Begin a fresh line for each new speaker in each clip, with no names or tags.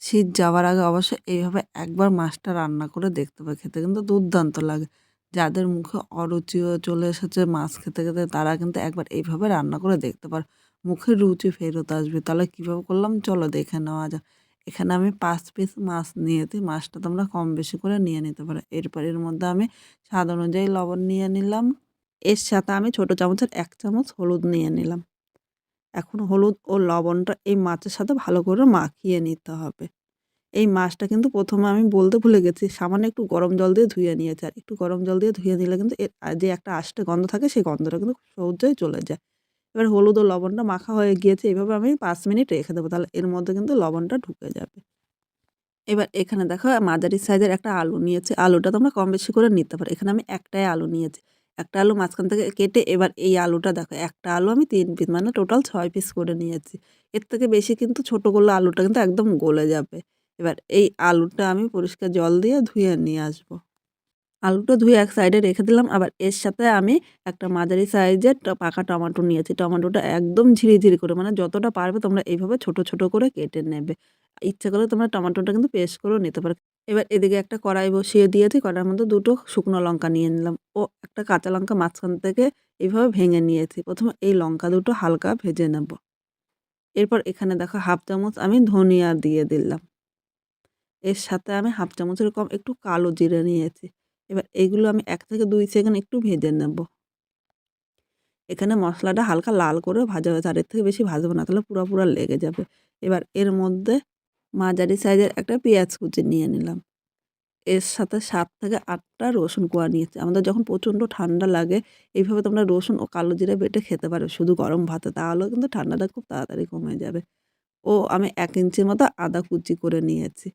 শীত যাওয়ার আগে অবশ্যই এইভাবে একবার মাছটা রান্না করে দেখতে হবে। খেতে কিন্তু দুর্দান্ত লাগে। যাদের মুখে অরুচিও চলে এসেছে মাছ খেতে, খেতে তারা কিন্তু একবার এইভাবে রান্না করে দেখতে পারো। মুখে রুচি ফেরত আসবে। তাহলে কিভাবে করলাম চলো দেখে নেওয়া যাক। এখানে আমি ৫ পিস মাছ নিয়েছি। মাছটা তোমরা কম বেশি করে নিয়ে নিতে পারো। এরপর এর মধ্যে আমি স্বাদ অনুযায়ী লবণ নিয়ে নিলাম। এর সাথে আমি ছোট চামচের ১ চামচ হলুদ নিয়ে নিলাম। এখন হলুদ ও লবণটা এই মাছের সাথে ভালো করে মাখিয়ে নিতে হবে। এই মাছটা কিন্তু ১ম এ আমি বলতে ভুলে গেছি, সামান্য একটু গরম জল দিয়ে ধুয়ে নিয়েছি। আর একটু গরম জল দিয়ে ধুয়ে নিলে কিন্তু এর যে একটা আষ্টে গন্ধ থাকে সেই গন্ধটা কিন্তু খুব সহজেই চলে যায়। এবার হলুদ ও লবণটা মাখা হয়ে গিয়েছে, এভাবে আমি ৫ মিনিট রেখে দেবো। তাহলে এর মধ্যে কিন্তু লবণটা ঢুকে যাবে। এবার এখানে দেখো মাঝারি সাইজের একটা আলু নিয়েছি। আলুটা তোমরা কম বেশি করে নিতে পারো। এখানে আমি একটাই আলু নিয়েছি। একটা আলু মাঝখান থেকে কেটে এবার এই আলুটা দেখো, একটা আলু আমি ৩ পিস মানে টোটাল ৬ পিস করে নিয়েছি। এর থেকে বেশি কিন্তু ছোট করলে আলুটা কিন্তু একদম গলে যাবে। এবার এই আলুটা আমি পরিষ্কার জল দিয়ে ধুয়ে নিয়ে আসবো। আলুটা ধুয়ে এক সাইডে রেখে দিলাম। আবার এর সাথে আমি একটা মাঝারি সাইজের পাকা টমেটো নিয়েছি। টমেটোটা একদম ঝিরিঝিরি করে মানে যতটা পারবে তোমরা এইভাবে ছোট, ছোট করে কেটে নেবে। ইচ্ছে করলে তোমরা টমেটোটা কিন্তু পেস্ট করেও নিতে পারো। এবার এদিকে একটা কড়াই বসিয়ে দিয়েছি। কড়াইয়ের মধ্যে ২ টো শুকনো লঙ্কা নিয়ে নিলাম ও একটা কাঁচা লঙ্কা মাঝখান থেকে এইভাবে ভেঙে নিয়েছি। ১ম এ এই লঙ্কা দুটো হালকা ভেজে নেব। এরপর এখানে দেখো ১/২ চামচ আমি ধনিয়া দিয়ে দিলাম। এর সাথে আমি ১/২ চামচের কম একটু কালো জিরে নিয়েছি। এবার এগুলো আমি ১ থেকে ২ সেকেন্ড একটু ভেজে নেব। এখানে মসলাটা হালকা লাল করে ভাজা হয়েছে। আর এর থেকে বেশি ভাজবো না, তাহলে পুরা লেগে যাবে। এবার এর মধ্যে মাঝারি সাইজের একটা পেঁয়াজ কুচি নিয়ে নিলাম। এর সাথে ৭ থেকে ৮ টা রসুন কোয়া নিয়েছি। আমাদের যখন প্রচণ্ড ঠান্ডা লাগে এইভাবে তোমরা রসুন ও কালো জিরা বেটে খেতে পারো শুধু গরম ভাতে। তাহলেও কিন্তু ঠান্ডাটা খুব তাড়াতাড়ি কমে যাবে। ও আমি ১ ইঞ্চির মতো আদা কুচি করে নিয়েছি।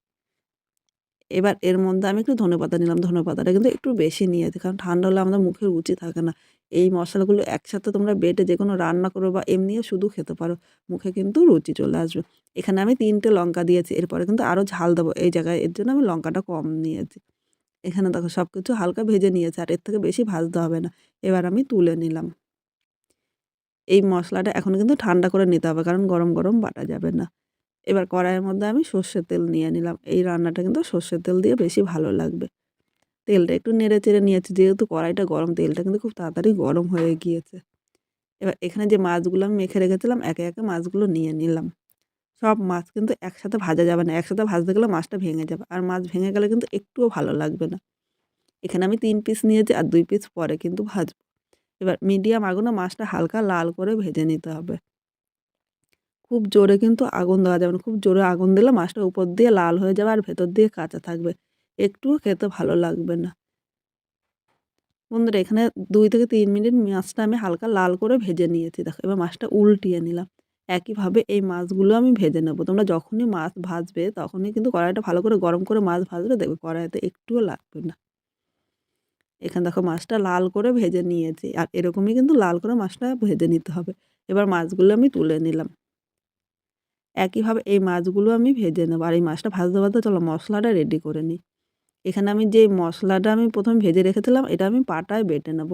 এবার এর মধ্যে আমি একটু ধনেপাতা নিলাম। ধনেপাতাটা কিন্তু একটু বেশি নিয়েছি। কারণ ঠান্ডা হলে আমাদের মুখে রুচি থাকে না। এই মসলাগুলো একসাথে তোমরা বেটে যেকোনো রান্না করো বা এমনিও শুধু খেতে পারো। মুখে কিন্তু রুচি চলে আসবে। এখানে আমি ৩ টে লঙ্কা দিয়েছি। এরপরে কিন্তু আরো ঝাল দেবো এই জায়গায়। এর জন্য আমি লঙ্কাটা কম নিয়েছি। এখানে দেখো সবকিছু হালকা ভেজে নিয়েছি। আর এর থেকে বেশি ভাজতে হবে না। এবার আমি তুলে নিলাম। এই মসলাটা এখন কিন্তু ঠান্ডা করে নিতে হবে। কারণ গরম, গরম বাটা যাবে না। এবার কড়াইয়ের মধ্যে আমি সর্ষের তেল নিয়ে নিলাম। এই রান্নাটা কিন্তু সর্ষের তেল দিয়ে বেশি ভালো লাগবে। তেলটা একটু নেড়ে-চেড়ে নিয়েছি। যেহেতু কড়াইটা গরম, তেলটা কিন্তু খুব তাড়াতাড়ি গরম হয়ে গিয়েছে। এবার এখানে যে মাছগুলো আমি মেখে রেখেছিলাম, একে, একে মাছগুলো নিয়ে নিলাম। সব মাছ কিন্তু একসাথে ভাজা যাবে না। একসাথে ভাজতে গেলে মাছটা ভেঙে যাবে। আর মাছ ভেঙে গেলে কিন্তু একটুও ভালো লাগবে না। এখানে আমি ৩ পিস নিয়েছি আর ২ পিস পরে কিন্তু ভাজবো। এবার মিডিয়াম আগুনে মাছটা হালকা লাল করে ভেজে নিতে হবে। খুব জোরে কিন্তু আগুন দেওয়া যাবে না। খুব জোরে আগুন দিলে মাছটা উপর দিয়ে লাল হয়ে যাবে আর ভেতর দিয়ে কাঁচা থাকবে। একটুও খেতে ভালো লাগবে না। বন্ধুরা এখানে ২ থেকে ৩ মিনিট মাছটা আমি হালকা লাল করে ভেজে নিয়েছি। দেখো এবার মাছটা উল্টিয়ে নিলাম। একইভাবে এই মাছগুলো আমি ভেজে নেব। তোমরা যখনই মাছ ভাজবে তখনই কিন্তু কড়াইটা ভালো করে গরম করে মাছ ভাজলে দেখবে কড়াইতে একটুও লাগবে না। এখানে দেখো মাছটা লাল করে ভেজে নিয়েছি। আর এরকমই কিন্তু লাল করে মাছটা ভেজে নিতে হবে। এবার মাছগুলো আমি তুলে নিলাম। একইভাবে এই মাছগুলো আমি ভেজে নেব। আর এই মাছটা ভাজতে, ভাজতে চলো মশলাটা রেডি করে নিই। এখানে আমি যে মশলাটা আমি ১ম ভেজে রেখেছিলাম এটা আমি পাটায় বেটে নেব।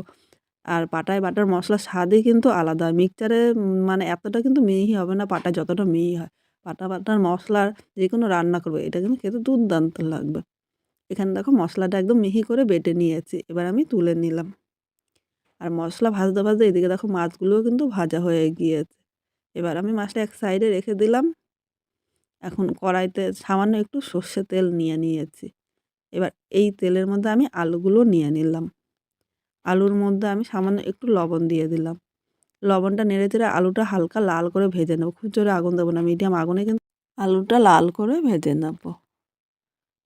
আর পাটায় বাটার মশলার স্বাদই কিন্তু আলাদা। মিক্সচারে মানে এতটা কিন্তু মিহি হবে না পাটায় যতটা মিহি হয়। পাটা বাটার মশলার যেকোনো রান্না করবে এটা কিন্তু খেতে দুর্দান্ত লাগবে। এখানে দেখো মশলাটা একদম মিহি করে বেটে নিয়েছি। এবার আমি তুলে নিলাম। আর মশলা ভাজতে, ভাজতে এদিকে দেখো মাছগুলোও কিন্তু ভাজা হয়ে গিয়েছে। এবার আমি মাছটা এক সাইডে রেখে দিলাম। এখন কড়াইতে সামান্য একটু সর্ষের তেল নিয়ে নিয়েছি। এবার এই তেলের মধ্যে আমি আলুগুলো নিয়ে নিলাম। আলুর মধ্যে আমি সামান্য একটু লবণ দিয়ে দিলাম। লবণটা নেড়ে-চেড়ে আলুটা হালকা লাল করে ভেজে নেব। খুব জোরে আগুন দেবো না, মিডিয়াম আগুনে কিন্তু আলুটা লাল করে ভেজে নেব।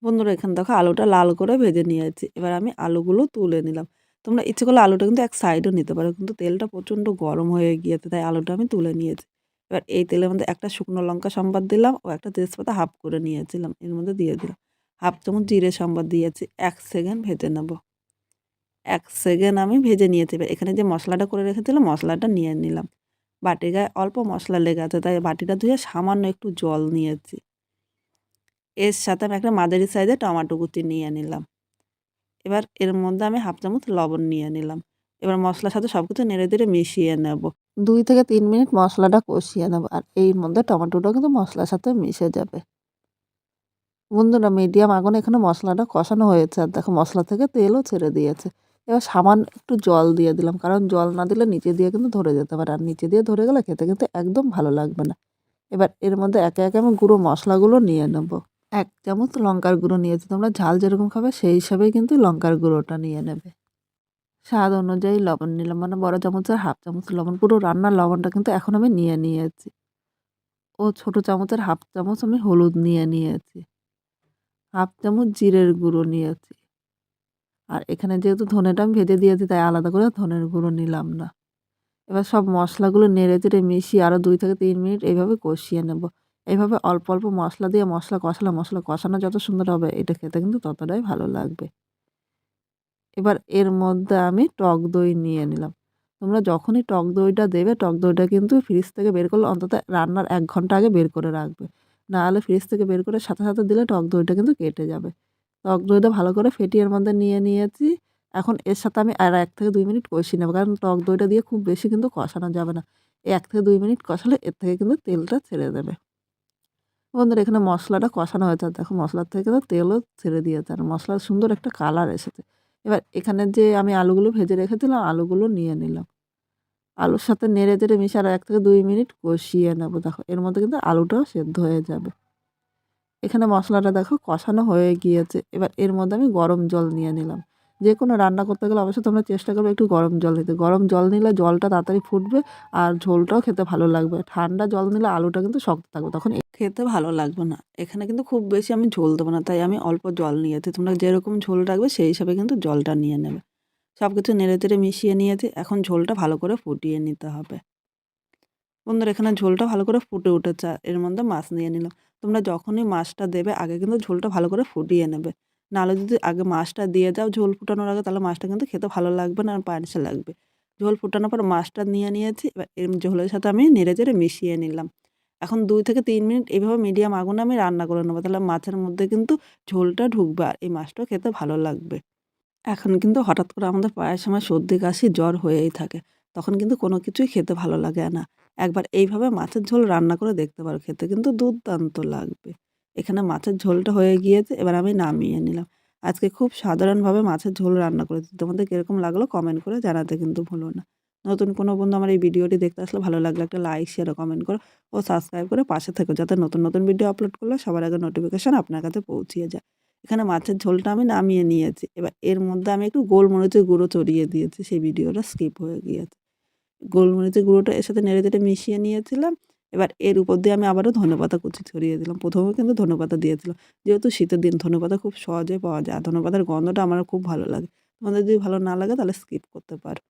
বন্ধুরা এখানে দেখো আলুটা লাল করে ভেজে নিয়েছি। এবার আমি আলুগুলো তুলে নিলাম। তোমরা ইচ্ছে করলে আলুটা কিন্তু এক সাইডেও নিতে পারো। কিন্তু তেলটা প্রচণ্ড গরম হয়ে গিয়েছে তাই আলুটা আমি তুলে নিয়েছি। এবার এই তেলের মধ্যে একটা শুকনো লঙ্কা সম্বাদ দিলাম ও একটা তেজপাতা হাফ করে নিয়েছিলাম। এর মধ্যে দিয়ে দিলাম। ১/২ চামচ জিরে সম্বাদ দিয়েছি। ১ সেকেন্ড ভেজে নেব। ১ সেকেন্ড আমি ভেজে নিয়েছি। এবার এখানে যে মশলাটা করে রেখেছিলাম মশলাটা নিয়ে নিলাম। বাটির গায়ে অল্প মশলা লেগে আছে তাই বাটিটা ধুয়ে সামান্য একটু জল নিয়েছি। এর সাথে আমি একটা মাঝারি সাইজের টমেটো কুচি নিয়ে নিলাম। এবার এর মধ্যে আমি ১/২ চামচ লবণ নিয়ে নিলাম। এবার মশলার সাথে সবকিছু নেড়ে-চেড়ে মিশিয়ে নেব। ২ থেকে ৩ মিনিট মশলাটা কষিয়ে নেব। আর এর মধ্যে টমেটোটাও কিন্তু মশলার সাথে মিশে যাবে। বন্ধুরা মিডিয়াম আগুনে এখানে মশলাটা কষানো হয়েছে আর দেখো মশলা থেকে তেলও ছেড়ে দিয়েছে। এবার সামান্য একটু জল দিয়ে দিলাম, কারণ জল না দিলে নিচে দিয়ে কিন্তু ধরে যেতে পারে, আর নিচে দিয়ে ধরে গেলে খেতে কিন্তু একদম ভালো লাগবে না। এবার এর মধ্যে একে একে আমি গুঁড়ো মশলাগুলো নিয়ে নেব। ১ চামচ লঙ্কার গুঁড়ো নিয়েছি, তোমরা ঝাল যেরকম খাবে সেই হিসাবেই কিন্তু লঙ্কার গুঁড়োটা নিয়ে নেবে। স্বাদ অনুযায়ী লবণ নিলাম, মানে বড় চামচের 1/2 চামচ লবণ, পুরো রান্নার লবণটা কিন্তু এখন আমি নিয়ে নিয়েছি। ও ছোট চামচের 1/2 চামচ আমি হলুদ নিয়ে নিয়েছি। 1/2 চামচ জিরের গুঁড়ো নিয়েছি। আর এখানে যেহেতু ধনেটা আমি ভেজে দিয়েছি তাই আলাদা করে ধনের গুঁড়ো নিলাম না। এবার সব মশলাগুলো নেড়েচেড়ে মিশিয়ে আরও 2 থেকে 3 মিনিট এইভাবে কষিয়ে নেব। এইভাবে অল্প, অল্প মশলা দিয়ে মশলা কষালে মশলা কষানো যত সুন্দর হবে এটা খেতে কিন্তু ততটাই ভালো লাগবে। এবার এর মধ্যে আমি টক দই নিয়ে নিলাম। তোমরা যখনই টক দইটা দেবে, টক দইটা কিন্তু ফ্রিজ থেকে বের করলে অন্তত রান্নার ১ ঘন্টা আগে বের করে রাখবে। নাহলে ফ্রিজ থেকে বের করে সাথে, সাথে দিলে টক দইটা কিন্তু কেটে যাবে। টক দইটা ভালো করে ফেটিয়ে এর মধ্যে নিয়ে নিয়েছি। এখন এর সাথে আমি আর ১ থেকে ২ মিনিট কষিয়ে নেব। কারণ টক দইটা দিয়ে খুব বেশি কিন্তু কষানো যাবে না। এই ১ থেকে ২ মিনিট কষালে এর থেকে কিন্তু তেলটা ছেড়ে দেবে। বন্ধুরা এখানে মশলাটা কষানো হয়েছে আর দেখো মশলার থেকে কিন্তু তেলও ছেড়ে দিয়েছে আর মশলার সুন্দর একটা কালার এসেছে। এবার এখানে যে আমি আলুগুলো ভেজে রেখেছিলাম আলুগুলো নিয়ে নিলাম। আলুর সাথে নেড়ে-চেড়ে মিশিয়ে আর ১ থেকে ২ মিনিট কষিয়ে নেব। দেখো এর মধ্যে কিন্তু আলুটাও সেদ্ধ হয়ে যাবে। এখানে মশলাটা দেখো কষানো হয়ে গিয়েছে। এবার এর মধ্যে আমি গরম জল নিয়ে নিলাম। যেকোনো রান্না করতে গেলে অবশ্যই তোমরা চেষ্টা করবে একটু গরম জল নিতে। গরম জল নিলে জলটা তাড়াতাড়ি ফুটবে আর ঝোলটাও খেতে ভালো লাগবে। ঠান্ডা জল নিলে আলুটা কিন্তু শক্ত থাকবে, তখন খেতে ভালো লাগবে না। এখানে কিন্তু খুব বেশি আমি ঝোল দেবো না, তাই আমি অল্প জল নিয়েছি। তোমরা যেরকম ঝোল রাখবে সেই হিসাবে কিন্তু জলটা নিয়ে নেবে। সবকিছু নেড়েচেড়ে মিশিয়ে নিয়েছি। এখন ঝোলটা ভালো করে ফুটিয়ে নিতে হবে। বন্ধুরা এখানে ঝোলটা ভালো করে ফুটে উঠেছে। এর মধ্যে মাছ নিয়ে নিলাম। তোমরা যখনই মাছটা দেবে আগে কিন্তু ঝোলটা ভালো করে ফুটিয়ে নেবে। নাহলে যদি আগে মাছটা দিয়ে দাও ঝোল ফুটানোর আগে, তাহলে মাছটা কিন্তু খেতে ভালো লাগবে না আর পানসে লাগবে। ঝোল ফুটানোর পর মাছটা নিয়ে নিয়েছি। এবার এর ঝোলের সাথে আমি নেড়েচেড়ে মিশিয়ে নিলাম। এখন ২ থেকে ৩ মিনিট এভাবে মিডিয়াম আগুনে আমি রান্না করে নেবো। তাহলে মাছের মধ্যে কিন্তু ঝোলটা ঢুকবে আর এই মাছটাও খেতে ভালো লাগবে। এখন কিন্তু হঠাৎ করে আমাদের প্রায় সময় সর্দি, কাশি, জ্বর হয়েই থাকে। তখন কিন্তু কোনো কিছুই খেতে ভালো লাগে না। একবার এইভাবে মাছের ঝোল রান্না করে দেখতে পারো। খেতে কিন্তু দুর্দান্ত লাগবে। এখানে মাছের ঝোলটা হয়ে গিয়েছে, এবার আমি নামিয়ে নিলাম। আজকে খুব সাধারণভাবে মাছের ঝোল রান্না করেছি। তোমাদের কিরকম লাগলো কমেন্ট করে জানাতে কিন্তু ভুলো না। নতুন কোনো বন্ধু আমার এই ভিডিওটি দেখতে আসলে ভালো লাগলে একটা লাইক, শেয়ার ও কমেন্ট করো ও সাবস্ক্রাইব করে পাশে থেকো, যাতে নতুন, নতুন ভিডিও আপলোড করলে সবার আগে নোটিফিকেশন আপনার কাছে পৌঁছিয়ে যায়। এখানে মাছের ঝোলটা আমি নামিয়ে নিয়েছি। এবার এর মধ্যে আমি একটু গোলমরিচের গুঁড়ো ছড়িয়ে দিয়েছি। সেই ভিডিওটা স্কিপ হয়ে গিয়েছে। গোলমরিচের গুঁড়োটা এর সাথে নেড়েচেড়ে মিশিয়ে নিয়েছিলাম। এবার এর উপর দিয়ে আমি আবারও ধনেপাতা কুচি ছড়িয়ে দিলাম। ১ম এ কিন্তু ধনেপাতা দিয়েছিলাম। যেহেতু শীতের দিন ধনেপাতা খুব সহজেই পাওয়া যায়। আর ধনেপাতার গন্ধটা আমার খুব ভালো লাগে। তোমাদের যদি ভালো না লাগে তাহলে স্কিপ করতে পারো।